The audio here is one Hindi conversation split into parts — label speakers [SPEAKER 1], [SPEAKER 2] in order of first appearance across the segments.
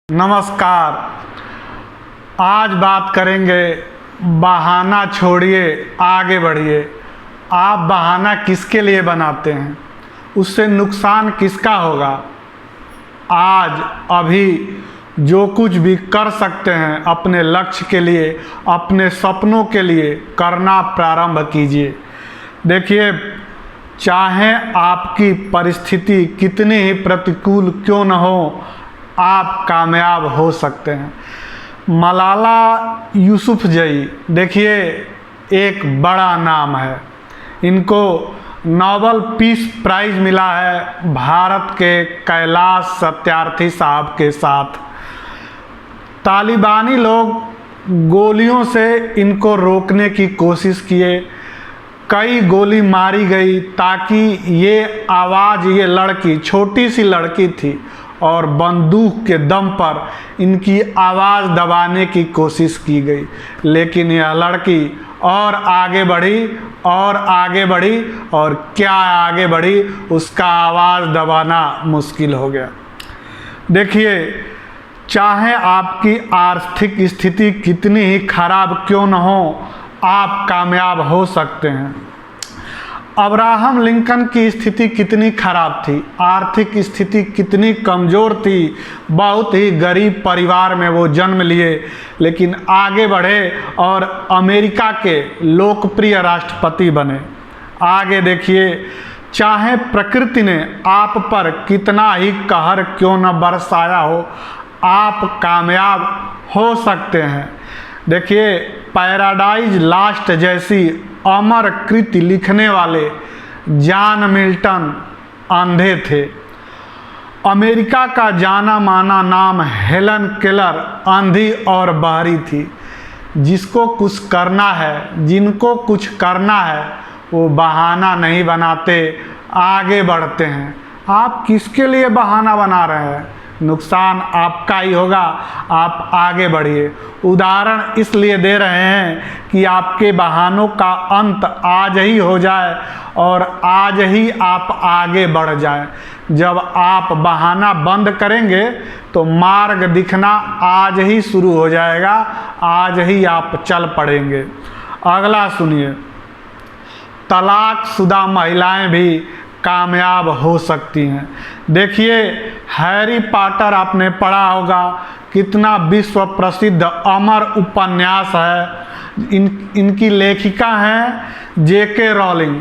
[SPEAKER 1] नमस्कार। आज बात करेंगे बहाना छोड़िए आगे बढ़िए। आप बहाना किसके लिए बनाते हैं, उससे नुकसान किसका होगा। आज अभी जो कुछ भी कर सकते हैं अपने लक्ष्य के लिए, अपने सपनों के लिए करना प्रारंभ कीजिए। देखिए, चाहे आपकी परिस्थिति कितनी ही प्रतिकूल क्यों न हो, आप कामयाब हो सकते हैं। मलाला यूसुफजई, देखिए, एक बड़ा नाम है। इनको नोबेल पीस प्राइज़ मिला है भारत के कैलाश सत्यार्थी साहब के साथ। तालिबानी लोग गोलियों से इनको रोकने की कोशिश किए, कई गोली मारी गई ताकि ये आवाज़, ये लड़की छोटी सी लड़की थी और बंदूक के दम पर इनकी आवाज़ दबाने की कोशिश की गई, लेकिन यह लड़की और आगे बढ़ी और आगे बढ़ी, और क्या आगे बढ़ी, उसका आवाज़ दबाना मुश्किल हो गया। देखिए, चाहे आपकी आर्थिक स्थिति कितनी ही खराब क्यों न हो, आप कामयाब हो सकते हैं। अब्राहम लिंकन की स्थिति कितनी खराब थी, आर्थिक स्थिति कितनी कमज़ोर थी, बहुत ही गरीब परिवार में वो जन्म लिए, लेकिन आगे बढ़े और अमेरिका के लोकप्रिय राष्ट्रपति बने। आगे देखिए, चाहे प्रकृति ने आप पर कितना ही कहर क्यों न बरसाया हो, आप कामयाब हो सकते हैं। देखिए, पैराडाइज लास्ट जैसी अमर कृति लिखने वाले जॉन मिल्टन अंधे थे। अमेरिका का जाना माना नाम हेलन केलर अंधी और बहरी थी। जिसको कुछ करना है, जिनको कुछ करना है, वो बहाना नहीं बनाते, आगे बढ़ते हैं। आप किसके लिए बहाना बना रहे हैं? नुकसान आपका ही होगा। आप आगे बढ़िए। उदाहरण इसलिए दे रहे हैं कि आपके बहानों का अंत आज ही हो जाए और आज ही आप आगे बढ़ जाएं। जब आप बहाना बंद करेंगे तो मार्ग दिखना आज ही शुरू हो जाएगा, आज ही आप चल पड़ेंगे। अगला सुनिए, तलाकशुदा महिलाएं भी कामयाब हो सकती हैं। देखिए, हैरी पॉटर आपने पढ़ा होगा, कितना विश्व प्रसिद्ध अमर उपन्यास है। इनकी लेखिका हैं जेके रॉलिंग,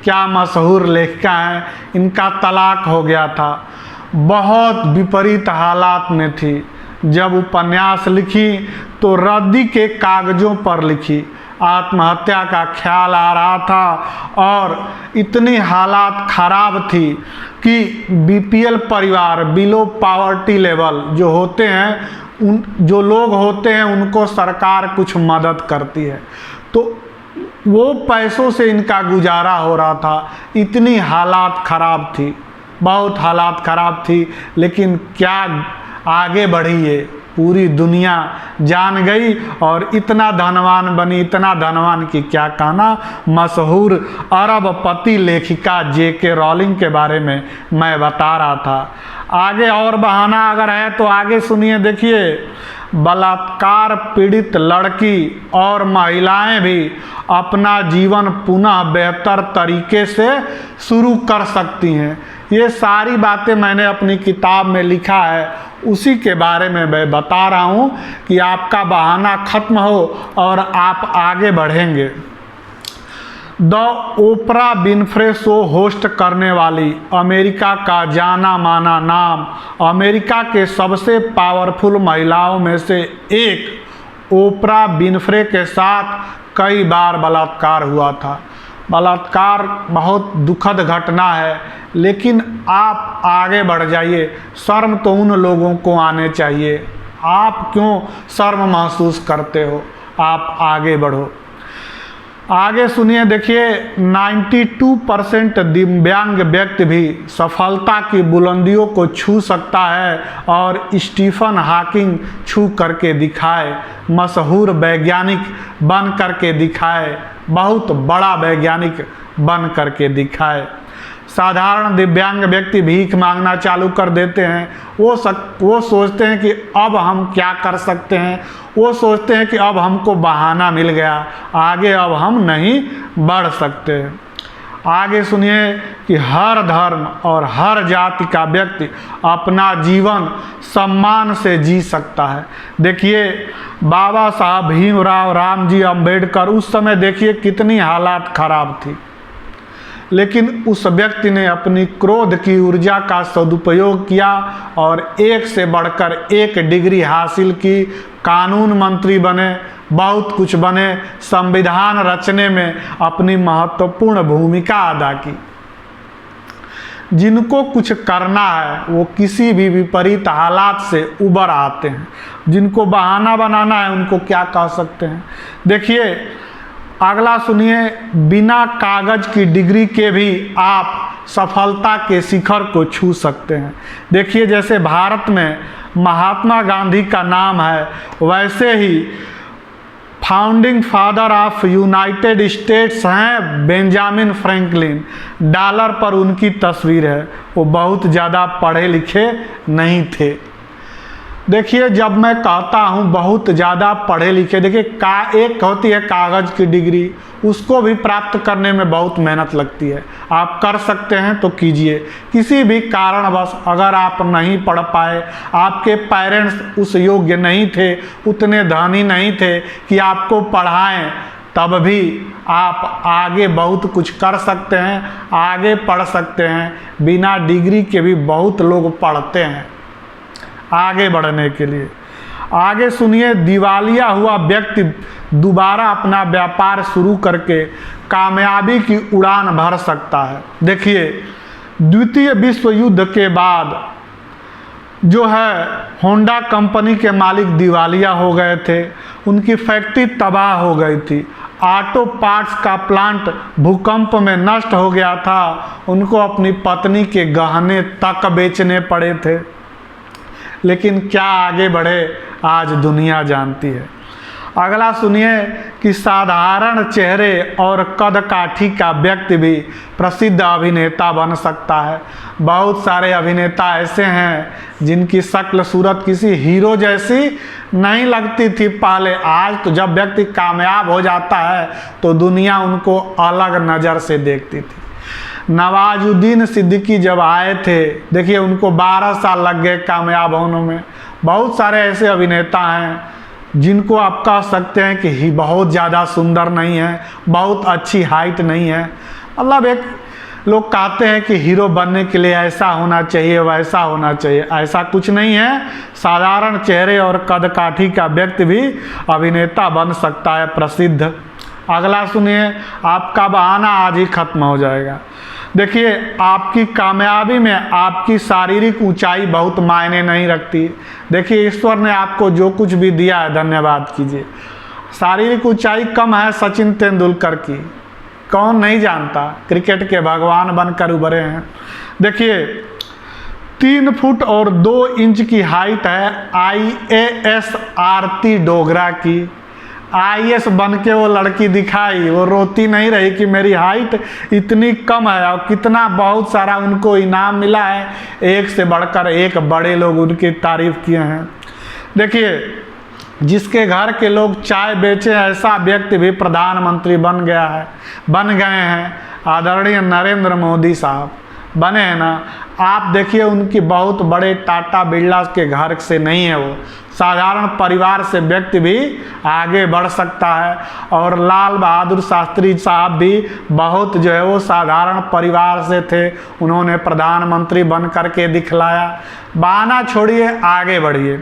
[SPEAKER 1] क्या मशहूर लेखिका हैं। इनका तलाक हो गया था, बहुत विपरीत हालात में थी। जब उपन्यास लिखी तो रद्दी के कागज़ों पर लिखी, आत्महत्या का ख्याल आ रहा था और इतनी हालात खराब थी कि बीपीएल परिवार, बिलो पॉवर्टी लेवल जो होते हैं, उन जो लोग होते हैं उनको सरकार कुछ मदद करती है, तो वो पैसों से इनका गुजारा हो रहा था। इतनी हालात ख़राब थी, बहुत हालात ख़राब थी, लेकिन क्या आगे बढ़ी है, पूरी दुनिया जान गई और इतना धनवान बनी, इतना धनवान कि क्या कहना। मशहूर अरबपति लेखिका जेके रॉलिंग के बारे में मैं बता रहा था। आगे और बहाना अगर है तो आगे सुनिए। देखिए, बलात्कार पीड़ित लड़की और महिलाएं भी अपना जीवन पुनः बेहतर तरीके से शुरू कर सकती हैं। ये सारी बातें मैंने अपनी किताब में लिखा है, उसी के बारे में मैं बता रहा हूँ कि आपका बहाना खत्म हो और आप आगे बढ़ेंगे। The Oprah Winfrey show host करने वाली अमेरिका का जाना माना नाम, अमेरिका के सबसे पावरफुल महिलाओं में से एक ओपरा विनफ्रे के साथ कई बार बलात्कार हुआ था। बलात्कार बहुत दुखद घटना है, लेकिन आप आगे बढ़ जाइए। शर्म तो उन लोगों को आने चाहिए। आप क्यों शर्म महसूस करते हो? आप आगे बढ़ो। आगे सुनिए। देखिए, 92% दिव्यांग व्यक्ति भी सफलता की बुलंदियों को छू सकता है और स्टीफन हॉकिंग छू करके दिखाए, मशहूर वैज्ञानिक बन करके दिखाए, बहुत बड़ा वैज्ञानिक बन करके दिखाए। साधारण दिव्यांग व्यक्ति भीख मांगना चालू कर देते हैं। वो सोचते हैं कि अब हम क्या कर सकते हैं, वो सोचते हैं कि अब हमको बहाना मिल गया, आगे अब हम नहीं बढ़ सकते। आगे सुनिए कि हर धर्म और हर जाति का व्यक्ति अपना जीवन सम्मान से जी सकता है। देखिए बाबा साहब भीमराव रामजी अंबेडकर, उस समय देखिए कितनी हालात खराब थी, लेकिन उस व्यक्ति ने अपनी क्रोध की ऊर्जा का सदुपयोग किया और एक से बढ़कर एक डिग्री हासिल की, कानून मंत्री बने, बहुत कुछ बने, संविधान रचने में अपनी महत्वपूर्ण भूमिका अदा की। जिनको कुछ करना है वो किसी भी विपरीत हालात से उबर आते हैं, जिनको बहाना बनाना है उनको क्या कह सकते हैं। देखिए अगला सुनिए, बिना कागज की डिग्री के भी आप सफलता के शिखर को छू सकते हैं। देखिए जैसे भारत में महात्मा गांधी का नाम है, वैसे ही founding father of United States हैं बेंजामिन फ्रैंकलिन। डॉलर पर उनकी तस्वीर है। वो बहुत ज़्यादा पढ़े लिखे नहीं थे। देखिए जब मैं कहता हूँ बहुत ज़्यादा पढ़े लिखे, देखिए एक होती है कागज़ की डिग्री, उसको भी प्राप्त करने में बहुत मेहनत लगती है। आप कर सकते हैं तो कीजिए। किसी भी कारणवश अगर आप नहीं पढ़ पाए, आपके पेरेंट्स उस योग्य नहीं थे, उतने धनी नहीं थे कि आपको पढ़ाएं, तब भी आप आगे बहुत कुछ कर सकते हैं, आगे पढ़ सकते हैं। बिना डिग्री के भी बहुत लोग पढ़ते हैं आगे बढ़ने के लिए। आगे सुनिए, दिवालिया हुआ व्यक्ति दोबारा अपना व्यापार शुरू करके कामयाबी की उड़ान भर सकता है। देखिए द्वितीय विश्व युद्ध के बाद जो है होंडा कंपनी के मालिक दिवालिया हो गए थे, उनकी फैक्ट्री तबाह हो गई थी, ऑटो पार्ट्स का प्लांट भूकंप में नष्ट हो गया था, उनको अपनी पत्नी के गहने तक बेचने पड़े थे। लेकिन क्या आगे बढ़े आज दुनिया जानती है। अगला सुनिए कि साधारण चेहरे और कद काठी का व्यक्ति भी प्रसिद्ध अभिनेता बन सकता है। बहुत सारे अभिनेता ऐसे हैं जिनकी शक्ल सूरत किसी हीरो जैसी नहीं लगती थी पहले, आज तो जब व्यक्ति कामयाब हो जाता है तो दुनिया उनको अलग नज़र से देखती थी। नवाजुद्दीन सिद्दीकी जब आए थे, देखिए उनको 12 साल लग गए कामयाब होने में। बहुत सारे ऐसे अभिनेता हैं जिनको आप कह सकते हैं कि बहुत ज़्यादा सुंदर नहीं है, बहुत अच्छी हाइट नहीं है, मतलब एक लोग कहते हैं कि हीरो बनने के लिए ऐसा होना चाहिए, वैसा होना चाहिए, ऐसा कुछ नहीं है। साधारण चेहरे और कद काठी का व्यक्ति भी अभिनेता बन सकता है प्रसिद्ध। अगला सुनिए, आपका बहाना आज ही खत्म हो जाएगा। देखिए आपकी कामयाबी में आपकी शारीरिक ऊंचाई बहुत मायने नहीं रखती। देखिए ईश्वर ने आपको जो कुछ भी दिया है धन्यवाद कीजिए। शारीरिक ऊंचाई कम है सचिन तेंदुलकर की, कौन नहीं जानता, क्रिकेट के भगवान बनकर उभरे हैं। देखिए 3 फुट और 2 इंच की हाइट है IAS आरती डोगरा की। IAS बन के वो लड़की दिखाई, वो रोती नहीं रही कि मेरी हाइट इतनी कम है, और कितना बहुत सारा उनको इनाम मिला है, एक से बढ़कर एक बड़े लोग उनकी तारीफ किए हैं। देखिए जिसके घर के लोग चाय बेचे ऐसा व्यक्ति भी प्रधानमंत्री बन गए हैं। आदरणीय नरेंद्र मोदी साहब बने हैं ना। आप देखिए उनकी बहुत बड़े टाटा बिरला के घर से नहीं है, वो साधारण परिवार से व्यक्ति भी आगे बढ़ सकता है। और लाल बहादुर शास्त्री साहब भी बहुत जो है वो साधारण परिवार से थे, उन्होंने प्रधानमंत्री बन करके दिखलाया। बहाना छोड़िए, आगे बढ़िए।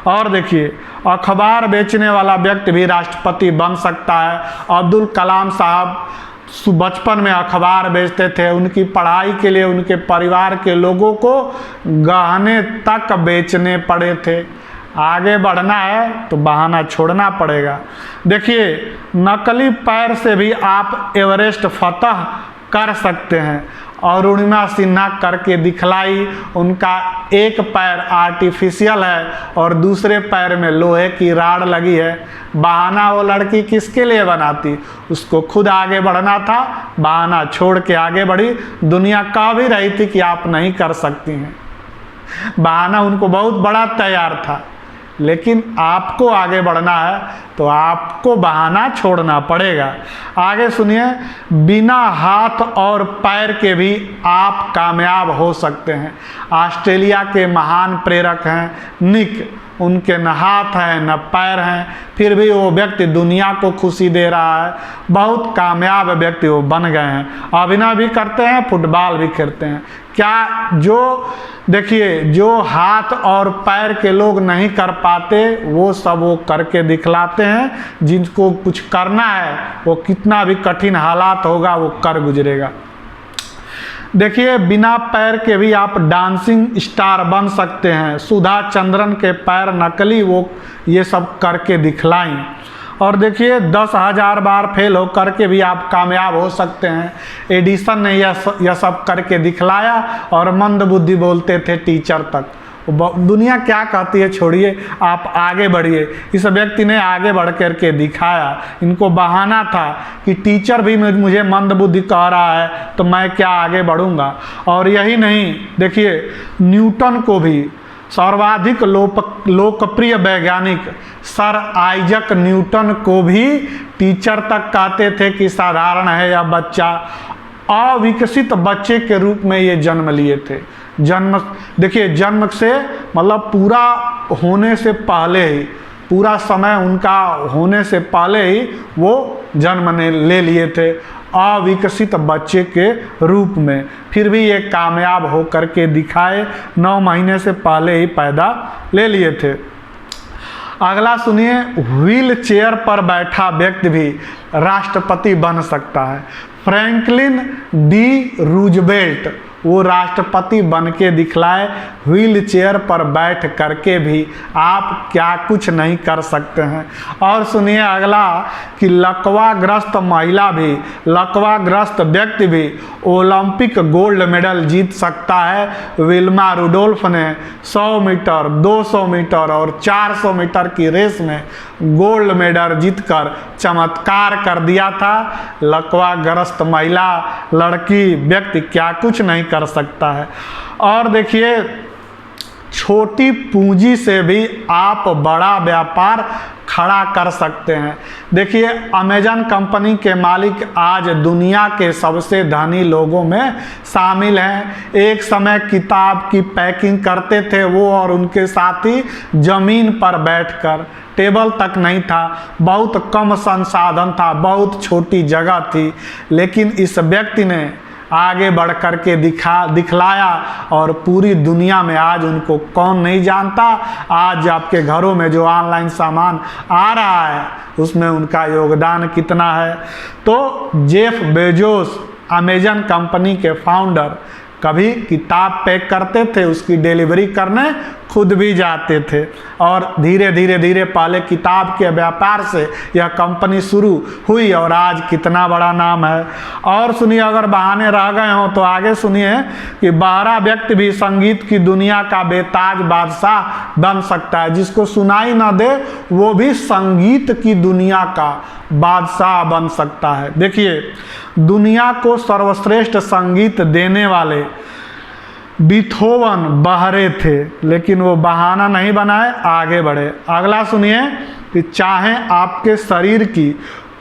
[SPEAKER 1] और देखिए अखबार बेचने वाला व्यक्ति भी राष्ट्रपति बन सकता है। अब्दुल कलाम साहब बचपन में अखबार बेचते थे, उनकी पढ़ाई के लिए उनके परिवार के लोगों को गहने तक बेचने पड़े थे। आगे बढ़ना है तो बहाना छोड़ना पड़ेगा। देखिए नकली पैर से भी आप एवरेस्ट फतह कर सकते हैं। अरुणिमा सिन्हा करके दिखलाई। उनका एक पैर आर्टिफिशियल है और दूसरे पैर में लोहे की राड लगी है। बहाना वो लड़की किसके लिए बनाती? उसको खुद आगे बढ़ना था, बहाना छोड़ के आगे बढ़ी। दुनिया कह भी रही थी कि आप नहीं कर सकती हैं, बहाना उनको बहुत बड़ा तैयार था, लेकिन आपको आगे बढ़ना है तो आपको बहाना छोड़ना पड़ेगा। आगे सुनिए, बिना हाथ और पैर के भी आप कामयाब हो सकते हैं। ऑस्ट्रेलिया के महान प्रेरक हैं निक, उनके न हाथ हैं न पैर हैं, फिर भी वो व्यक्ति दुनिया को खुशी दे रहा है। बहुत कामयाब व्यक्ति वो बन गए हैं। अभिनय भी करते हैं, फुटबॉल भी खेलते हैं। क्या जो देखिए, जो हाथ और पैर के लोग नहीं कर पाते वो सब वो करके दिखलाते हैं। जिनको कुछ करना है वो कितना भी कठिन हालात होगा वो कर गुजरेगा। देखिए, बिना पैर के भी आप डांसिंग स्टार बन सकते हैं। सुधा चंद्रन के पैर नकली, वो ये सब करके दिखलाई। और देखिए, 10,000 बार फेल हो करके भी आप कामयाब हो सकते हैं। एडिसन ने यह सब करके दिखलाया और मंद बुद्धि बोलते थे टीचर तक। दुनिया क्या कहती है छोड़िए, आप आगे बढ़िए। इस व्यक्ति ने आगे बढ़ करके दिखाया। इनको बहाना था कि टीचर भी मुझे मंद बुद्धि कह रहा है तो मैं क्या आगे बढ़ूंगा। और यही नहीं, देखिए न्यूटन को भी, सर्वाधिक लोकप्रिय वैज्ञानिक सर आइजक न्यूटन को भी टीचर तक कहते थे कि साधारण है यह बच्चा। अविकसित बच्चे के रूप में ये जन्म लिए थे। जन्म देखिए, जन्म से मतलब पूरा होने से पहले ही, पूरा समय उनका होने से पहले ही वो जन्म ले लिए थे अविकसित बच्चे के रूप में। फिर भी ये कामयाब हो करके दिखाए, 9 महीने से पहले ही पैदा ले लिए थे। अगला सुनिए, व्हील चेयर पर बैठा व्यक्ति भी राष्ट्रपति बन सकता है। फ्रैंकलिन डी रूजवेल्ट वो राष्ट्रपति बन के दिखलाए। व्हील चेयर पर बैठ करके भी आप क्या कुछ नहीं कर सकते हैं। और सुनिए अगला कि लकवाग्रस्त महिला भी, लकवाग्रस्त व्यक्ति भी ओलंपिक गोल्ड मेडल जीत सकता है। विल्मा रुडोल्फ ने 100 मीटर, 200 मीटर और 400 मीटर की रेस में गोल्ड मेडल जीतकर चमत्कार कर दिया था। लकवाग्रस्त महिला, लड़की, व्यक्ति क्या कुछ नहीं कर सकता है। और देखिए, छोटी पूंजी से भी आप बड़ा व्यापार खड़ा कर सकते हैं। देखिए, अमेजन कंपनी के मालिक आज दुनिया के सबसे धनी लोगों में शामिल हैं। एक समय किताब की पैकिंग करते थे वो और उनके साथी जमीन पर बैठकर, टेबल तक नहीं था, बहुत कम संसाधन था, बहुत छोटी जगह थी, लेकिन इस व्यक्ति ने आगे बढ़ कर के दिखलाया और पूरी दुनिया में आज उनको कौन नहीं जानता। आज आपके घरों में जो ऑनलाइन सामान आ रहा है उसमें उनका योगदान कितना है। तो जेफ बेजोस, अमेजन कंपनी के फाउंडर, कभी किताब पैक करते थे, उसकी डिलीवरी करने खुद भी जाते थे। और धीरे धीरे पहले किताब के व्यापार से यह कंपनी शुरू हुई और आज कितना बड़ा नाम है। और सुनिए, अगर बहाने रह गए हों तो आगे सुनिए कि बहरा व्यक्ति भी संगीत की दुनिया का बेताज बादशाह बन सकता है। जिसको सुनाई न दे वो भी संगीत की दुनिया का बादशाह बन सकता है। देखिए, दुनिया को सर्वश्रेष्ठ संगीत देने वाले बीथोवन बहरे थे, लेकिन वो बहाना नहीं बनाए, आगे बढ़े। अगला सुनिए कि चाहे आपके शरीर की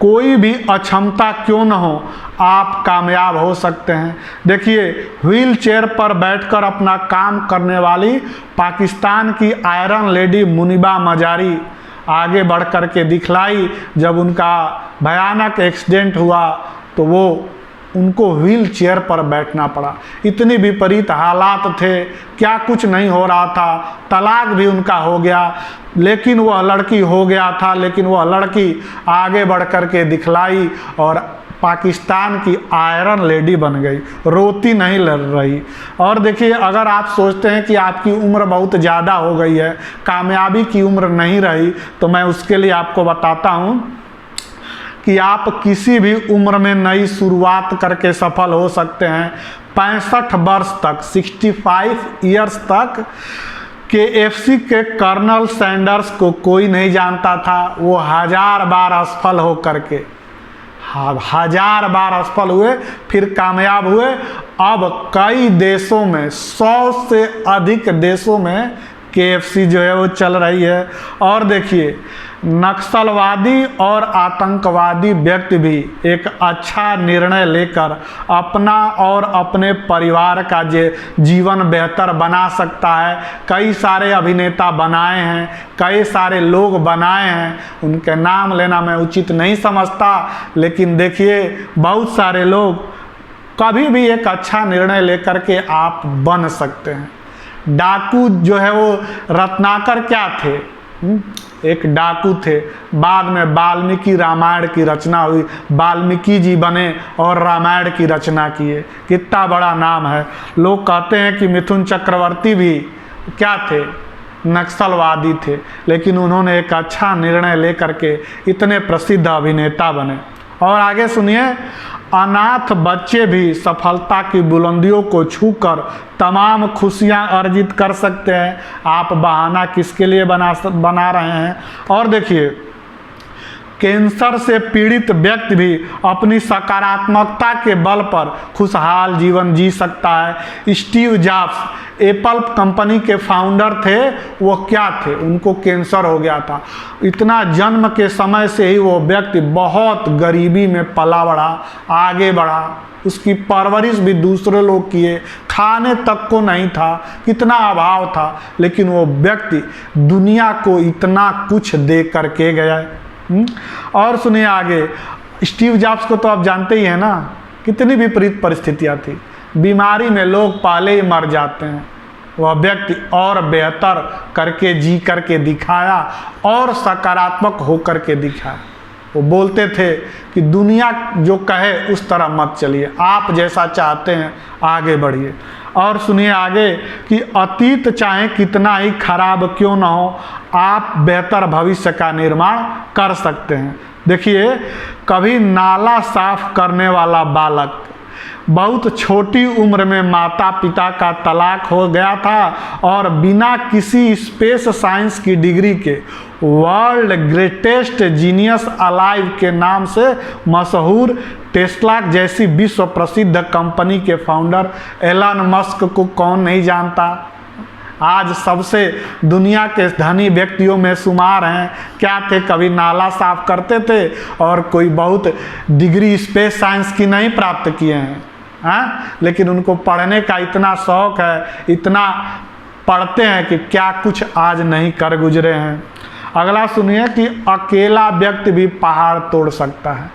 [SPEAKER 1] कोई भी अक्षमता क्यों न हो, आप कामयाब हो सकते हैं। देखिए, व्हील चेयर पर बैठकर अपना काम करने वाली पाकिस्तान की आयरन लेडी मुनीबा मजारी आगे बढ़ कर के दिखलाई। जब उनका भयानक एक्सीडेंट हुआ तो वो उनको व्हील चेयर पर बैठना पड़ा। इतनी विपरीत हालात थे, क्या कुछ नहीं हो रहा था, तलाक भी उनका हो गया, लेकिन वह लड़की हो गया था, लेकिन वह लड़की आगे बढ़ कर के दिखलाई और पाकिस्तान की आयरन लेडी बन गई, रोती नहीं लड़ रही। और देखिए, अगर आप सोचते हैं कि आपकी उम्र बहुत ज़्यादा हो गई है, कामयाबी की उम्र नहीं रही, तो मैं उसके लिए आपको बताता हूँ कि आप किसी भी उम्र में नई शुरुआत करके सफल हो सकते हैं। 65 वर्ष तक 65 ईयर्स तक KFC के कर्नल सैंडर्स को कोई नहीं जानता था। वो 1000 बार असफल हो करके 1000 बार असफल हुए, फिर कामयाब हुए। अब कई देशों में 100 से अधिक देशों में KFC जो है वो चल रही है। और देखिए, नक्सलवादी और आतंकवादी व्यक्ति भी एक अच्छा निर्णय लेकर अपना और अपने परिवार का जीवन बेहतर बना सकता है। कई सारे अभिनेता बनाए हैं, कई सारे लोग बनाए हैं, उनके नाम लेना मैं उचित नहीं समझता, लेकिन देखिए बहुत सारे लोग कभी भी एक अच्छा निर्णय लेकर के आप बन सकते हैं। डाकू जो है वो रत्नाकर क्या थे? एक डाकू थे। बाद में वाल्मीकि रामायण की रचना हुई, वाल्मीकि जी बने और रामायण की रचना किए। कितना बड़ा नाम है। लोग कहते हैं कि मिथुन चक्रवर्ती भी क्या थे? नक्सलवादी थे, लेकिन उन्होंने एक अच्छा निर्णय लेकर के इतने प्रसिद्ध अभिनेता बने। और आगे सुनिए, अनाथ बच्चे भी सफलता की बुलंदियों को छूकर तमाम खुशियां अर्जित कर सकते हैं। आप बहाना किसके लिए बना रहे हैं? और देखिए, कैंसर से पीड़ित व्यक्ति भी अपनी सकारात्मकता के बल पर खुशहाल जीवन जी सकता है। स्टीव जॉब्स एप्पल कंपनी के फाउंडर थे, वो क्या थे? उनको कैंसर हो गया था। इतना जन्म के समय से ही वो व्यक्ति बहुत गरीबी में पला बढ़ा, आगे बढ़ा। उसकी परवरिश भी दूसरे लोग किए, खाने तक को नहीं था, कितना अभाव था, लेकिन वो व्यक्ति दुनिया को इतना कुछ दे करके गया। और सुनिए आगे, स्टीव जॉब्स को तो आप जानते ही हैं ना, कितनी विपरीत परिस्थितियां थी। बीमारी में लोग पहले ही मर जाते हैं, वह व्यक्ति और बेहतर करके जी करके दिखाया और सकारात्मक होकर के दिखाया। वो बोलते थे कि दुनिया जो कहे उस तरह मत चलिए, आप जैसा चाहते हैं आगे बढ़िए। और सुनिए आगे कि अतीत चाहे कितना ही खराब क्यों ना हो, आप बेहतर भविष्य का निर्माण कर सकते हैं। देखिए, कभी नाला साफ करने वाला बालक बहुत छोटी उम्र में माता पिता का तलाक हो गया था और बिना किसी स्पेस साइंस की डिग्री के वर्ल्ड ग्रेटेस्ट जीनियस अलाइव के नाम से मशहूर टेस्ला जैसी विश्व प्रसिद्ध कंपनी के फाउंडर एलन मस्क को कौन नहीं जानता। आज सबसे दुनिया के धनी व्यक्तियों में शुमार हैं। क्या थे? कभी नाला साफ करते थे और कोई बहुत डिग्री स्पेस साइंस की नहीं प्राप्त किए हैं, लेकिन उनको पढ़ने का इतना शौक है, इतना पढ़ते हैं कि क्या कुछ आज नहीं कर गुजरे हैं। अगला सुनिए कि अकेला व्यक्ति भी पहाड़ तोड़ सकता है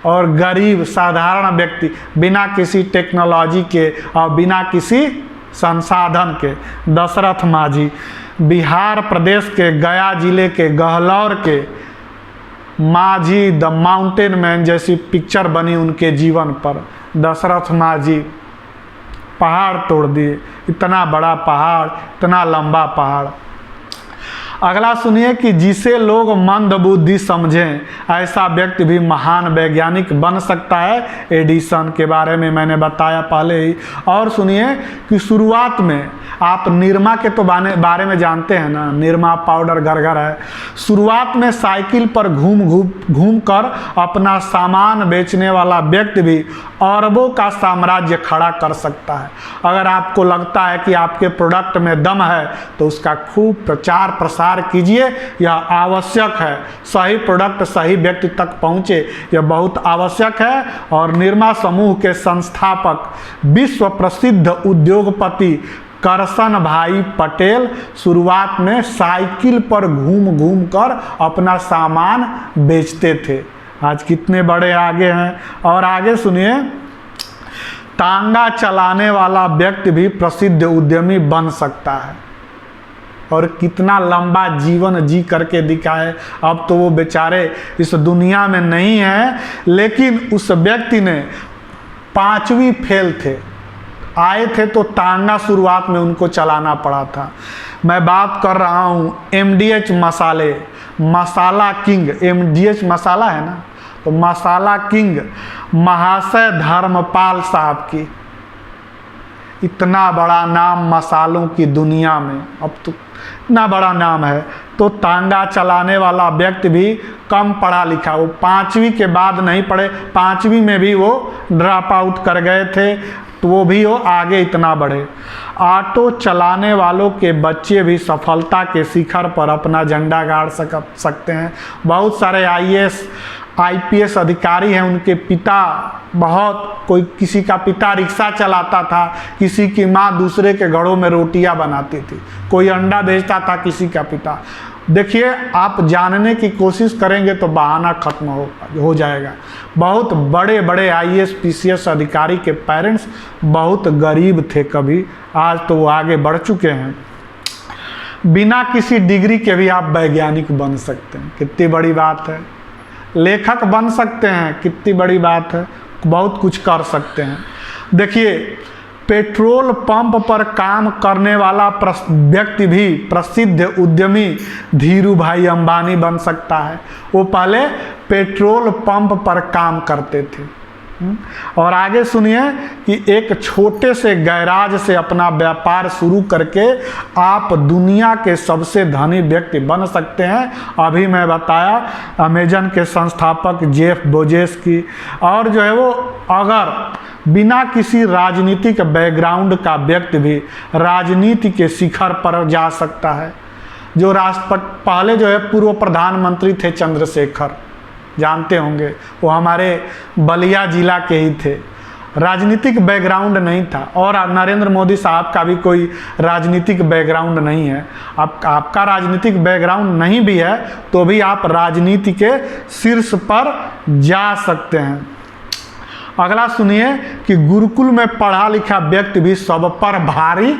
[SPEAKER 1] और गरीब साधारण व्यक्ति बिना किसी टेक्नोलॉजी के और बिना किसी संसाधन के। दशरथ माझी, बिहार प्रदेश के गया जिले के गहलौर के माझी द माउंटेन मैन जैसी पिक्चर बनी उनके जीवन पर। दशरथ माझी पहाड़ तोड़ दिए, इतना बड़ा पहाड़, इतना लंबा पहाड़। अगला सुनिए कि जिसे लोग मंदबुद्धि समझें ऐसा व्यक्ति भी महान वैज्ञानिक बन सकता है। एडिसन के बारे में मैंने बताया पहले ही। और सुनिए कि शुरुआत में आप निरमा के तो बारे में जानते हैं ना, निरमा पाउडर घर घर है। शुरुआत में साइकिल पर घूम कर अपना सामान बेचने वाला व्यक्ति भी अरबों का साम्राज्य खड़ा कर सकता है। अगर आपको लगता है कि आपके प्रोडक्ट में दम है तो उसका खूब प्रचार प्रसार कीजिए, यह आवश्यक है। सही प्रोडक्ट सही व्यक्ति तक पहुंचे, यह बहुत आवश्यक है। और निरमा समूह के संस्थापक विश्व प्रसिद्ध उद्योगपति करसन भाई पटेल शुरुआत में साइकिल पर घूम कर अपना सामान बेचते थे। आज कितने बड़े आगे हैं। और आगे सुनिए, तांगा चलाने वाला व्यक्ति भी प्रसिद्ध उद्यमी बन सकता है और कितना लंबा जीवन जी करके दिखाए। अब तो वो बेचारे इस दुनिया में नहीं है, लेकिन उस व्यक्ति ने 5वीं फेल थे, आए थे तो तांगा शुरुआत में उनको चलाना पड़ा था। मैं बात कर रहा हूँ MDH मसाले, मसाला किंग। MDH मसाला है ना, तो मसाला किंग महाशय धर्मपाल साहब की। इतना बड़ा नाम मसालों की दुनिया में, अब तो इतना बड़ा नाम है, तो तांगा चलाने वाला व्यक्ति भी कम पढ़ा लिखा, वो 5वीं के बाद नहीं पढ़े, 5वीं में भी वो ड्रॉप आउट कर गए थे, तो वो भी वो आगे इतना बढ़े। ऑटो चलाने वालों के बच्चे भी सफलता के शिखर पर अपना झंडा गाड़ सकते हैं। बहुत सारे IAS IPS अधिकारी हैं, उनके पिता बहुत, कोई किसी का पिता रिक्शा चलाता था, किसी की माँ दूसरे के घरों में रोटियां बनाती थी, कोई अंडा बेचता था किसी का पिता। देखिए, आप जानने की कोशिश करेंगे तो बहाना खत्म हो जाएगा। बहुत बड़े बड़े IAS PCS अधिकारी के पेरेंट्स बहुत गरीब थे कभी, आज तो वो आगे बढ़ चुके हैं। बिना किसी डिग्री के भी आप वैज्ञानिक बन सकते हैं, कितनी बड़ी बात है। लेखक बन सकते हैं, कितनी बड़ी बात है, बहुत कुछ कर सकते हैं। देखिए, पेट्रोल पंप पर काम करने वाला व्यक्ति भी प्रसिद्ध उद्यमी धीरू भाई अंबानी बन सकता है। वो पहले पेट्रोल पंप पर काम करते थे। और आगे सुनिए कि एक छोटे से गैराज से अपना व्यापार शुरू करके आप दुनिया के सबसे धनी व्यक्ति बन सकते हैं। अभी मैं बताया अमेजन के संस्थापक जेफ बेजोस की। और जो है वो अगर बिना किसी राजनीतिक बैकग्राउंड का व्यक्ति भी राजनीति के शिखर पर जा सकता है। जो राष्ट्रपति पहले जो है पूर्व प्रधानमंत्री थे चंद्रशेखर, जानते होंगे, वो हमारे बलिया जिला के ही थे, राजनीतिक बैकग्राउंड नहीं था। और नरेंद्र मोदी साहब का भी कोई राजनीतिक बैकग्राउंड नहीं है। आपका राजनीतिक बैकग्राउंड नहीं भी है तो भी आप राजनीति के शीर्ष पर जा सकते हैं। अगला सुनिए कि गुरुकुल में पढ़ा लिखा व्यक्ति भी सब पर भारी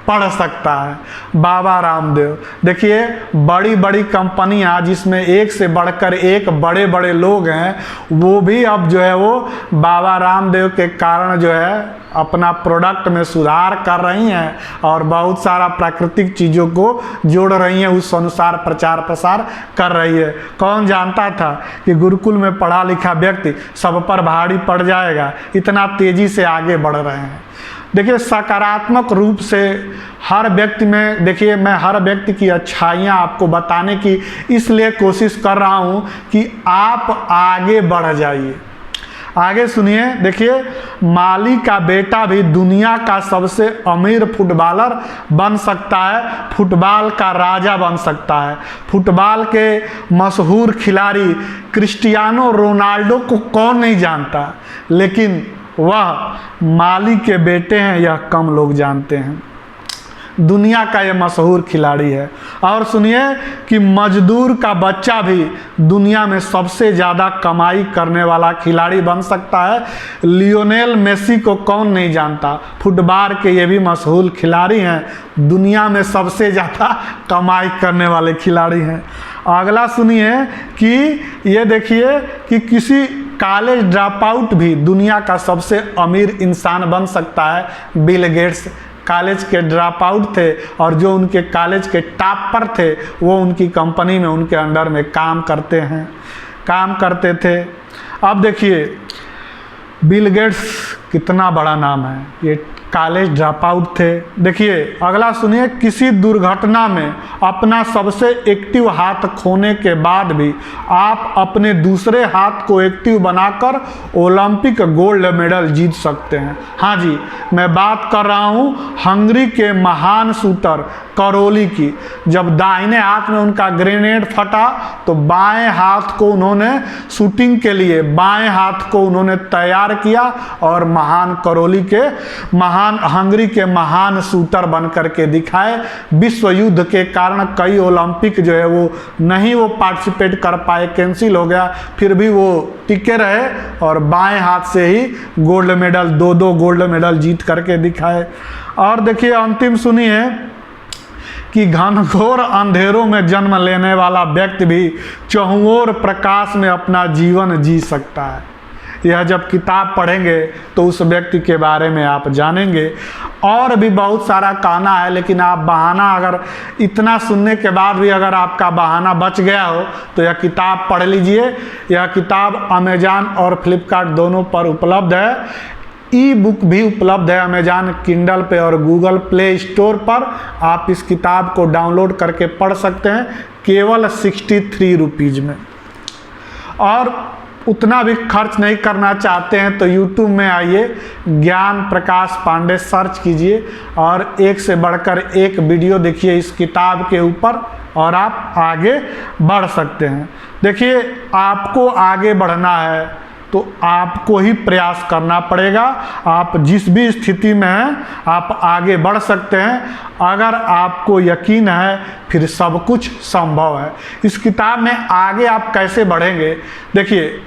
[SPEAKER 1] पढ़ सकता है। बाबा रामदेव, देखिए बड़ी बड़ी कंपनियां जिसमें एक से बढ़कर एक बड़े बड़े लोग हैं, वो भी अब जो है वो बाबा रामदेव के कारण जो है अपना प्रोडक्ट में सुधार कर रही हैं और बहुत सारा प्राकृतिक चीज़ों को जोड़ रही हैं, उस अनुसार प्रचार प्रसार कर रही है। कौन जानता था कि गुरुकुल में पढ़ा लिखा व्यक्ति सब पर भारी पड़ जाएगा, इतना तेज़ी से आगे बढ़ रहे हैं। देखिए, सकारात्मक रूप से हर व्यक्ति में, देखिए मैं हर व्यक्ति की अच्छाइयाँ आपको बताने की इसलिए कोशिश कर रहा हूँ कि आप आगे बढ़ जाइए। आगे सुनिए, देखिए माली का बेटा भी दुनिया का सबसे अमीर फुटबॉलर बन सकता है, फुटबॉल का राजा बन सकता है। फुटबॉल के मशहूर खिलाड़ी क्रिस्टियानो रोनाल्डो को कौन नहीं जानता, लेकिन वह माली के बेटे हैं, यह कम लोग जानते हैं। दुनिया का ये मशहूर खिलाड़ी है। और सुनिए कि मजदूर का बच्चा भी दुनिया में सबसे ज़्यादा कमाई करने वाला खिलाड़ी बन सकता है। लियोनेल मेसी को कौन नहीं जानता, फुटबॉल के ये भी मशहूर खिलाड़ी हैं, दुनिया में सबसे ज़्यादा कमाई करने वाले खिलाड़ी हैं। अगला सुनिए कि ये देखिए कि किसी कॉलेज ड्रॉप आउट भी दुनिया का सबसे अमीर इंसान बन सकता है। बिल गेट्स कॉलेज के ड्रॉप आउट थे और जो उनके कॉलेज के टॉप पर थे वो उनकी कंपनी में उनके अंडर में काम करते थे। अब देखिए बिल गेट्स कितना बड़ा नाम है, ये कॉलेज ड्रॉप आउट थे। देखिए अगला सुनिए, किसी दुर्घटना में अपना सबसे एक्टिव हाथ खोने के बाद भी आप अपने दूसरे हाथ को एक्टिव बनाकर ओलंपिक गोल्ड मेडल जीत सकते हैं। हाँ जी, मैं बात कर रहा हूँ हंगरी के महान शूटर करोली की। जब दाहिने हाथ में उनका ग्रेनेड फटा तो बाएं हाथ को उन्होंने शूटिंग के लिए बाएं हाथ को उन्होंने तैयार किया और महान करोली के हंगरी के महान शूटर बन करके दिखाए। विश्व युद्ध के कारण कई ओलंपिक जो है वो नहीं वो पार्टिसिपेट कर पाए, कैंसिल हो गया, फिर भी वो टिके रहे और बाएं हाथ से ही गोल्ड मेडल, 2 गोल्ड मेडल जीत करके दिखाए। और देखिए अंतिम सुनिए कि घनघोर अंधेरों में जन्म लेने वाला व्यक्ति भी चहुओर प्रकाश में अपना जीवन जी सकता है। यह जब किताब पढ़ेंगे तो उस व्यक्ति के बारे में आप जानेंगे। और भी बहुत सारा कहना है, लेकिन आप बहाना अगर इतना सुनने के बाद भी अगर आपका बहाना बच गया हो तो यह किताब पढ़ लीजिए। यह किताब अमेज़न और फ्लिपकार्ट दोनों पर उपलब्ध है। ई बुक भी उपलब्ध है अमेजान किंडल पे और गूगल प्ले स्टोर पर। आप इस किताब को डाउनलोड करके पढ़ सकते हैं केवल 63 रुपीज़ में। और उतना भी खर्च नहीं करना चाहते हैं तो यूट्यूब में आइए, ज्ञान प्रकाश पांडे सर्च कीजिए और एक से बढ़कर एक वीडियो देखिए इस किताब के ऊपर और आप आगे बढ़ सकते हैं। देखिए, आपको आगे बढ़ना है तो आपको ही प्रयास करना पड़ेगा। आप जिस भी स्थिति में हैं आप आगे बढ़ सकते हैं। अगर आपको यकीन है फिर सब कुछ संभव है। इस किताब में आगे आप कैसे बढ़ेंगे, देखिए,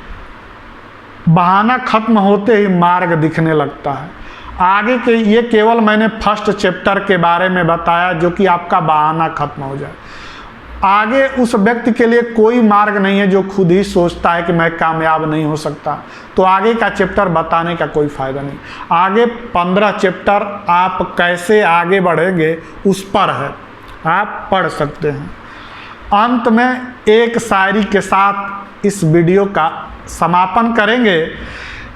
[SPEAKER 1] बहाना खत्म होते ही मार्ग दिखने लगता है। आगे के ये केवल मैंने फर्स्ट चैप्टर के बारे में बताया जो कि आपका बहाना खत्म हो जाए। आगे उस व्यक्ति के लिए कोई मार्ग नहीं है जो खुद ही सोचता है कि मैं कामयाब नहीं हो सकता, तो आगे का चैप्टर बताने का कोई फ़ायदा नहीं। आगे 15 चैप्टर आप कैसे आगे बढ़ेंगे उस पर है, आप पढ़ सकते हैं। अंत में एक शायरी के साथ इस वीडियो का समापन करेंगे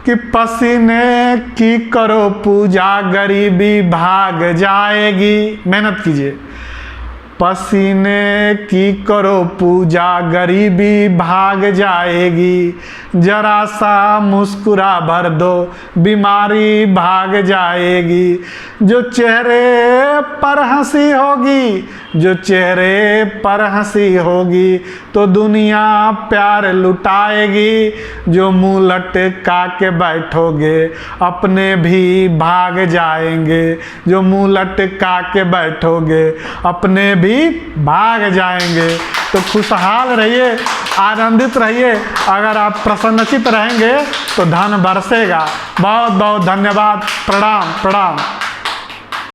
[SPEAKER 1] कि पसीने की करो पूजा गरीबी भाग जाएगी। मेहनत कीजिए। पसीने की करो पूजा गरीबी भाग जाएगी, जरा सा मुस्कुरा भर दो बीमारी भाग जाएगी। जो चेहरे पर हंसी होगी, जो चेहरे पर हंसी होगी तो दुनिया प्यार लुटाएगी। जो मुंह लटका के बैठोगे अपने भी भाग जाएंगे, जो मुंह लटका के बैठोगे अपने भी भाग जाएंगे। तो खुशहाल रहिए, आनंदित रहिए। अगर आप प्रसन्नचित रहेंगे तो धन बरसेगा। बहुत बहुत धन्यवाद। प्रणाम प्रणाम।